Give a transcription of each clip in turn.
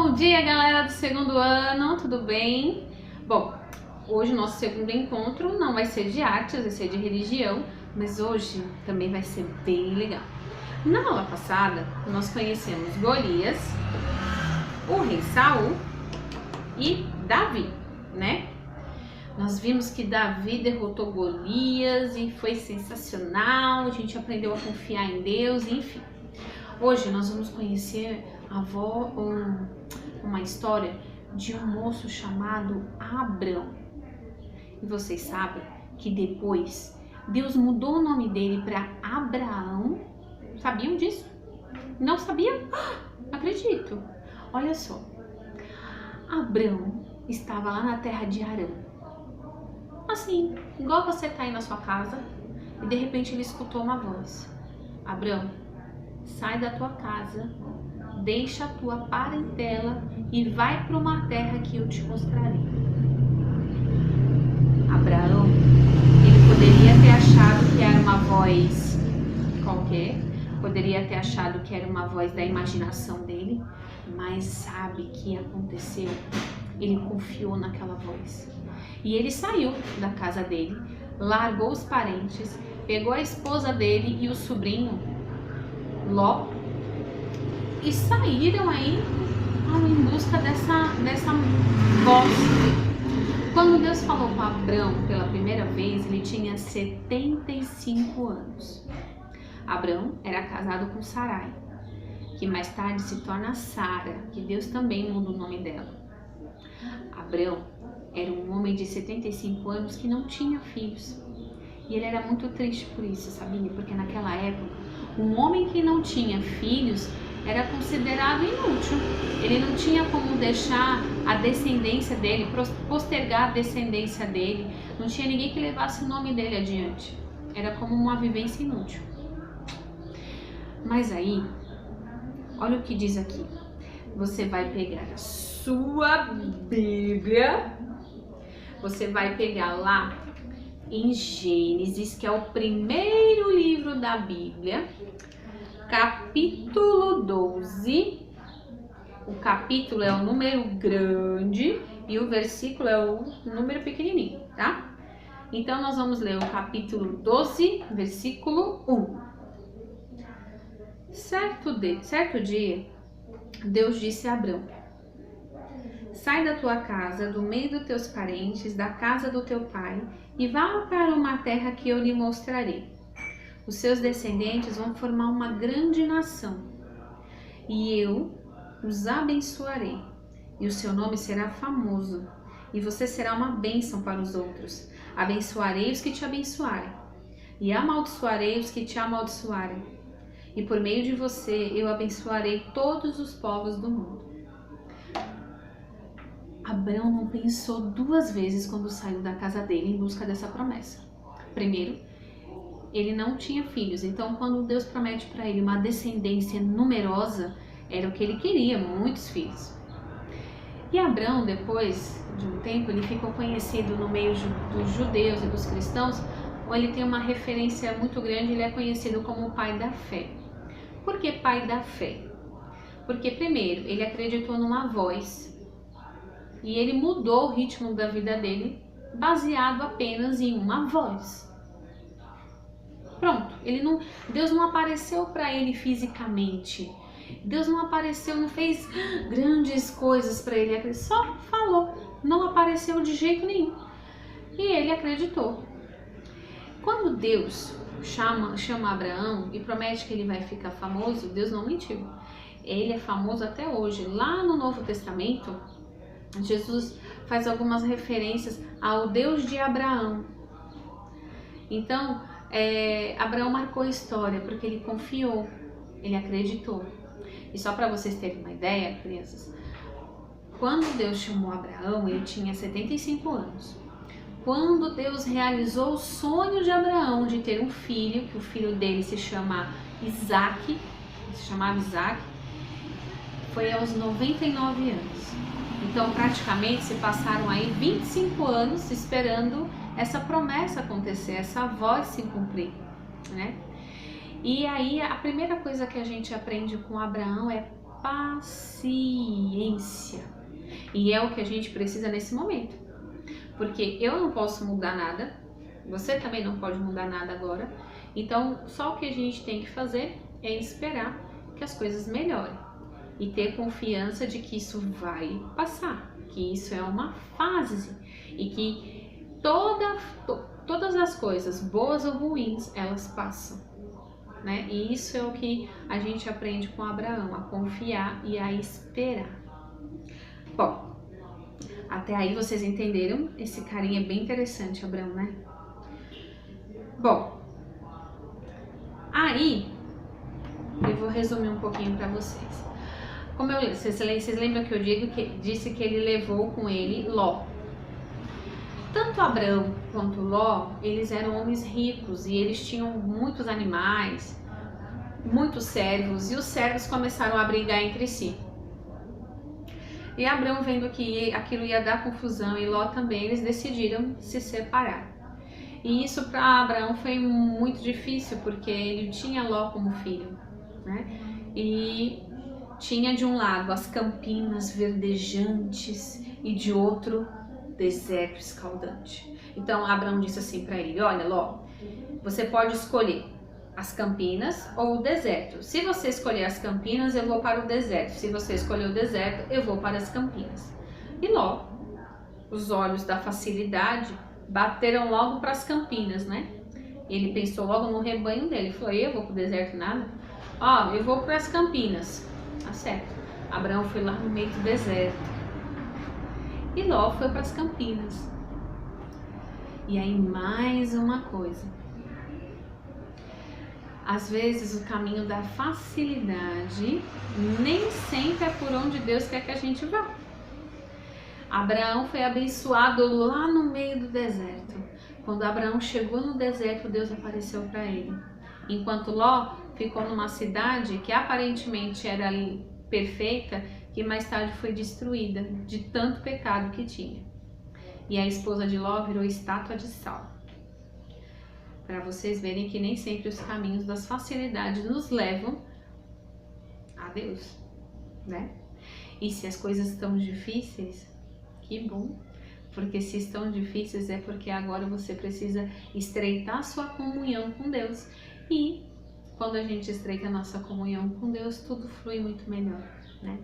Bom dia, galera do segundo ano, tudo bem? Bom, hoje o nosso segundo encontro não vai ser de artes, vai ser de religião, mas hoje também vai ser bem legal. Na aula passada, nós conhecemos Golias, o rei Saul e Davi, né? Nós vimos que Davi derrotou Golias e foi sensacional, a gente aprendeu a confiar em Deus, enfim. Hoje nós vamos conhecer uma história de um moço chamado Abrão. E vocês sabem que depois Deus mudou o nome dele para Abraão. Sabiam disso? Não sabiam? Acredito. Olha só. Abrão estava lá na terra de Arã. Assim, igual você tá aí na sua casa e de repente ele escutou uma voz. Abrão, sai da tua casa, deixa a tua parentela e vai para uma terra que eu te mostrarei. Abraão, ele poderia ter achado que era uma voz qualquer, poderia ter achado que era uma voz da imaginação dele, mas sabe o que aconteceu? Ele confiou naquela voz. E ele saiu da casa dele, largou os parentes, pegou a esposa dele e o sobrinho, Ló, e saíram aí em busca dessa voz. Quando Deus falou para Abrão pela primeira vez, ele tinha 75 anos. Abrão era casado com Sarai, que mais tarde se torna Sara, que Deus também muda o nome dela. Abrão era um homem de 75 anos que não tinha filhos. E ele era muito triste por isso, sabia? Porque naquela época, um homem que não tinha filhos era considerado inútil. Ele não tinha como deixar a descendência dele, postergar a descendência dele. Não tinha ninguém que levasse o nome dele adiante. Era como uma vivência inútil. Mas aí, olha o que diz aqui. Você vai pegar a sua Bíblia, você vai pegar lá em Gênesis, que é o primeiro livro da Bíblia, capítulo 12. O capítulo é o número grande e o versículo é o número pequenininho, tá? Então nós vamos ler o capítulo 12, versículo 1. Certo dia, Deus disse a Abrão: sai da tua casa, do meio dos teus parentes, da casa do teu pai, e vá para uma terra que eu lhe mostrarei. Os seus descendentes vão formar uma grande nação, e eu os abençoarei, e o seu nome será famoso, e você será uma bênção para os outros. Abençoarei os que te abençoarem, e amaldiçoarei os que te amaldiçoarem. E por meio de você eu abençoarei todos os povos do mundo. Abrão não pensou duas vezes quando saiu da casa dele em busca dessa promessa. Primeiro, ele não tinha filhos, então quando Deus promete para ele uma descendência numerosa, era o que ele queria, muitos filhos. E Abrão, depois de um tempo, ele ficou conhecido no meio dos judeus e dos cristãos, ou ele tem uma referência muito grande, ele é conhecido como o pai da fé. Por que pai da fé? Porque primeiro, ele acreditou numa voz, e ele mudou o ritmo da vida dele baseado apenas em uma voz. Pronto, Deus não apareceu para ele fisicamente. Deus não apareceu, não fez grandes coisas para ele, ele só falou, não apareceu de jeito nenhum. E ele acreditou. Quando Deus chama Abraão e promete que ele vai ficar famoso, Deus não mentiu. Ele é famoso até hoje. Lá no Novo Testamento, Jesus faz algumas referências ao Deus de Abraão. Então, Abraão marcou a história porque ele confiou, ele acreditou. E só para vocês terem uma ideia, crianças, quando Deus chamou Abraão, ele tinha 75 anos. Quando Deus realizou o sonho de Abraão de ter um filho, que o filho dele se chamava Isaac, foi aos 99 anos. Então, praticamente, se passaram aí 25 anos esperando essa promessa acontecer, essa voz se cumprir, né? E aí, a primeira coisa que a gente aprende com Abraão é paciência. E é o que a gente precisa nesse momento. Porque eu não posso mudar nada, você também não pode mudar nada agora. Então, só o que a gente tem que fazer é esperar que as coisas melhorem. E ter confiança de que isso vai passar, que isso é uma fase e que todas as coisas, boas ou ruins, elas passam, né? E isso é o que a gente aprende com Abraão, a confiar e a esperar. Bom, até aí vocês entenderam? Esse carinha é bem interessante, Abraão, né? Bom, aí eu vou resumir um pouquinho para vocês. Vocês lembram que eu disse que ele levou com ele Ló. Tanto Abraão quanto Ló, eles eram homens ricos e eles tinham muitos animais, muitos servos, e os servos começaram a brigar entre si. E Abraão, vendo que aquilo ia dar confusão, e Ló também, eles decidiram se separar. E isso para Abraão foi muito difícil, porque ele tinha Ló como filho, né? E tinha de um lado as campinas verdejantes e de outro deserto escaldante. Então Abraão disse assim para ele: olha, Ló, você pode escolher as campinas ou o deserto. Se você escolher as campinas, eu vou para o deserto. Se você escolher o deserto, eu vou para as campinas. E Ló, os olhos da facilidade, bateram logo para as campinas, né? Ele pensou logo no rebanho dele. Ele falou: eu vou para o deserto nada? Ó, eu vou para as campinas. Tá certo. Abraão foi lá no meio do deserto. E Ló foi para as campinas. E aí mais uma coisa. Às vezes o caminho da facilidade nem sempre é por onde Deus quer que a gente vá. Abraão foi abençoado lá no meio do deserto. Quando Abraão chegou no deserto, Deus apareceu para ele. Enquanto Ló ficou numa cidade que aparentemente era perfeita, que mais tarde foi destruída de tanto pecado que tinha. E a esposa de Ló virou estátua de sal. Para vocês verem que nem sempre os caminhos das facilidades nos levam a Deus, né? E se as coisas estão difíceis, que bom, porque se estão difíceis é porque agora você precisa estreitar sua comunhão com Deus. E quando a gente estreita a nossa comunhão com Deus, tudo flui muito melhor, né?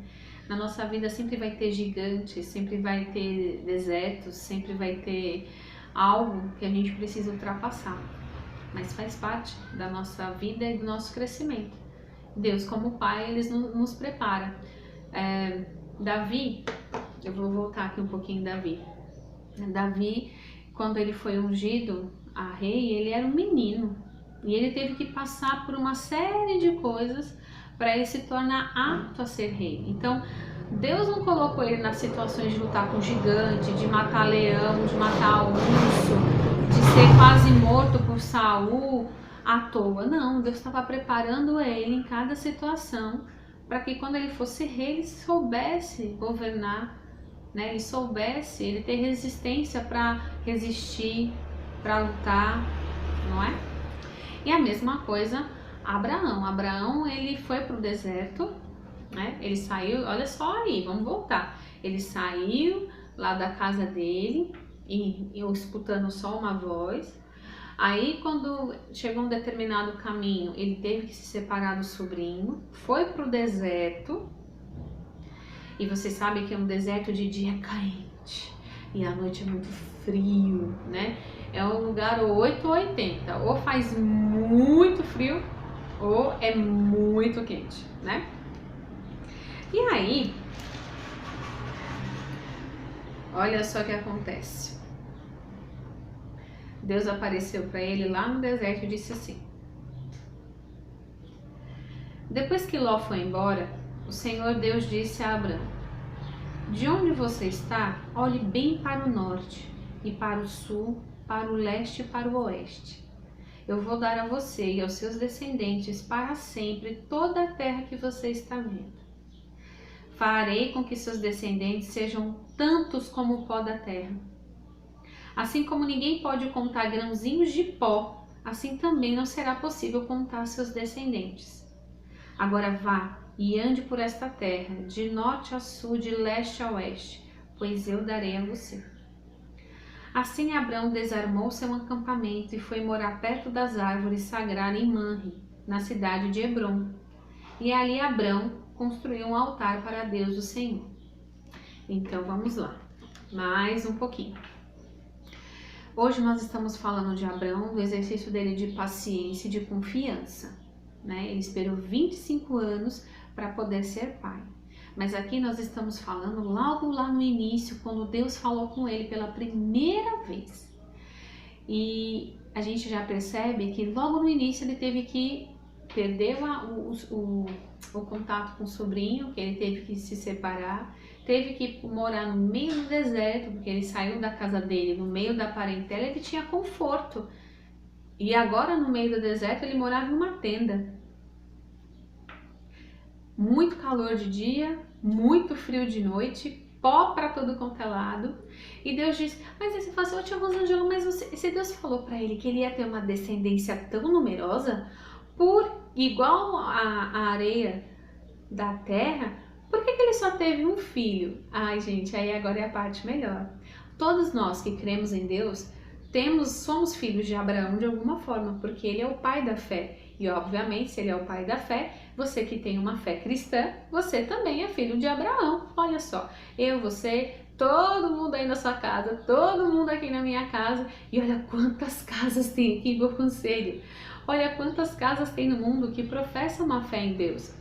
Na nossa vida sempre vai ter gigantes, sempre vai ter desertos, sempre vai ter algo que a gente precisa ultrapassar. Mas faz parte da nossa vida e do nosso crescimento. Deus, como Pai, Ele nos prepara. Davi, eu vou voltar aqui um pouquinho Davi. Davi, quando ele foi ungido a rei, ele era um menino. E ele teve que passar por uma série de coisas para ele se tornar apto a ser rei. Então, Deus não colocou ele nas situações de lutar com gigante, de matar leão, de matar urso, de ser quase morto por Saul à toa. Não, Deus estava preparando ele em cada situação para que quando ele fosse rei, ele soubesse governar, né? Ele ter resistência para resistir, para lutar, não é? E a mesma coisa Abraão. Abraão, ele foi para o deserto, né? Ele saiu, olha só aí, vamos voltar. Ele saiu lá da casa dele, e eu escutando só uma voz. Aí quando chegou um determinado caminho, ele teve que se separar do sobrinho, foi para o deserto. E você sabe que é um deserto de dia quente e à noite é muito frio, né? É um lugar 8 ou 80, ou faz muito frio ou é muito quente, né? E aí, olha só o que acontece. Deus apareceu para ele lá no deserto e disse assim: depois que Ló foi embora, o Senhor Deus disse a Abraão: de onde você está, olhe bem para o norte, e para o sul, para o leste e para o oeste. Eu vou dar a você e aos seus descendentes para sempre toda a terra que você está vendo. Farei com que seus descendentes sejam tantos como o pó da terra. Assim como ninguém pode contar grãozinhos de pó, assim também não será possível contar seus descendentes. Agora vá, e ande por esta terra, de norte a sul, de leste a oeste, pois eu darei a você. Assim Abrão desarmou seu acampamento e foi morar perto das árvores sagradas em Manre, na cidade de Hebrom. E ali Abrão construiu um altar para Deus o Senhor. Então vamos lá, mais um pouquinho. Hoje nós estamos falando de Abrão, do exercício dele de paciência e de confiança, né? Ele esperou 25 anos para poder ser pai. Mas aqui nós estamos falando logo lá no início, quando Deus falou com ele pela primeira vez. E a gente já percebe que logo no início ele teve que perder o contato com o sobrinho, que ele teve que se separar, teve que morar no meio do deserto, porque ele saiu da casa dele, no meio da parentela, ele tinha conforto. E agora no meio do deserto ele morava em uma tenda. Muito calor de dia, muito frio de noite, pó para todo quanto é lado. E Deus disse, mas aí você fala assim, ô tia Rosângela, mas se Deus falou para ele que ele ia ter uma descendência tão numerosa, igual a areia da terra, por que ele só teve um filho? Ai gente, aí agora é a parte melhor. Todos nós que cremos em Deus, somos filhos de Abraão de alguma forma, porque ele é o pai da fé. E obviamente, se ele é o pai da fé, você que tem uma fé cristã, você também é filho de Abraão. Olha só, eu, você, todo mundo aí na sua casa, todo mundo aqui na minha casa. E olha quantas casas tem aqui, meu conselho. Olha quantas casas tem no mundo que professam uma fé em Deus.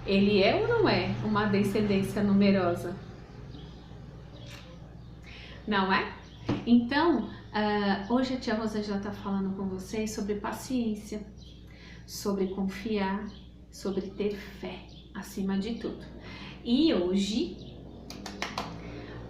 Ele é ou não é uma descendência numerosa? Não é? Então, hoje a tia Rosângela está falando com vocês sobre paciência, sobre confiar, sobre ter fé, acima de tudo. E hoje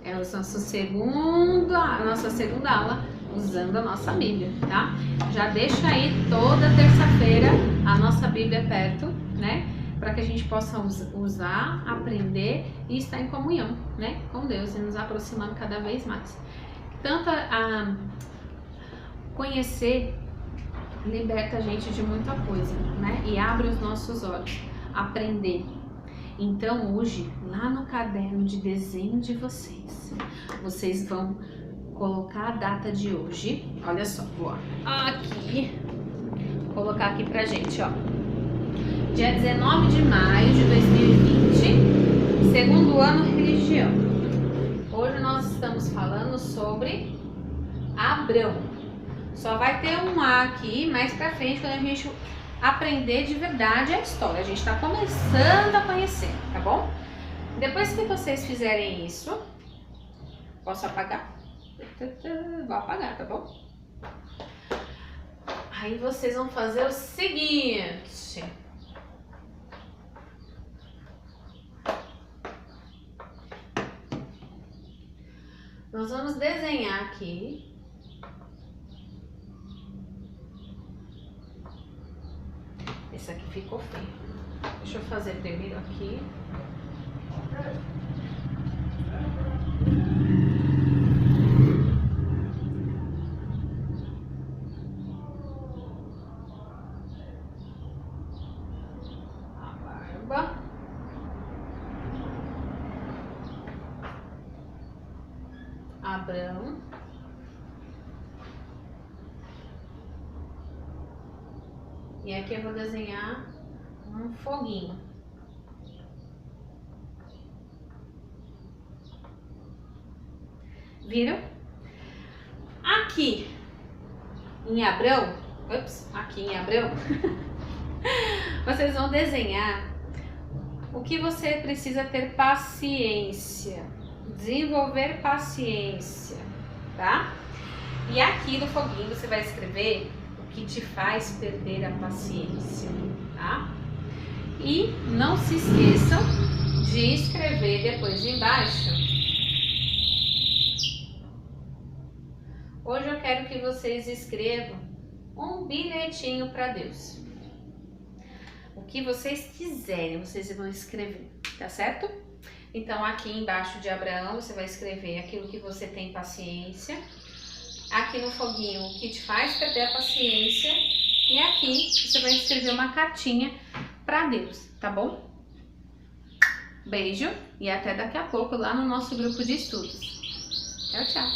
é a nossa segunda aula usando a nossa Bíblia, tá? Já deixa aí toda terça-feira a nossa Bíblia perto, né? Para que a gente possa usar, aprender e estar em comunhão, né? Com Deus e nos aproximando cada vez mais. Tanto a conhecer liberta a gente de muita coisa, né? E abre os nossos olhos. Aprender. Então hoje, lá no caderno de desenho de vocês vão colocar a data de hoje. Olha só, vou aqui colocar aqui pra gente, ó. Dia 19 de maio de 2020, segundo ano religião. Hoje nós estamos falando sobre Abrão. Só vai ter um A aqui mais pra frente, quando a gente aprender de verdade a história. A gente está começando a conhecer, tá bom? Depois que vocês fizerem isso, posso apagar? Vou apagar, tá bom? Aí vocês vão fazer o seguinte. Nós vamos desenhar aqui esse aqui ficou feio. Deixa eu fazer primeiro aqui. A barba. Abrão. E aqui eu vou desenhar um foguinho. Viram? Aqui em Abrão, vocês vão desenhar o que você precisa ter paciência, desenvolver paciência, tá? E aqui no foguinho você vai escrever que te faz perder a paciência, tá? E não se esqueçam de escrever depois embaixo. Hoje eu quero que vocês escrevam um bilhetinho para Deus. O que vocês quiserem, vocês vão escrever, tá certo? Então aqui embaixo de Abraão você vai escrever aquilo que você tem paciência. Aqui no foguinho, o que te faz perder a paciência. E aqui você vai escrever uma cartinha para para Deus, tá bom? Beijo e até daqui a pouco lá no nosso grupo de estudos. Tchau, tchau!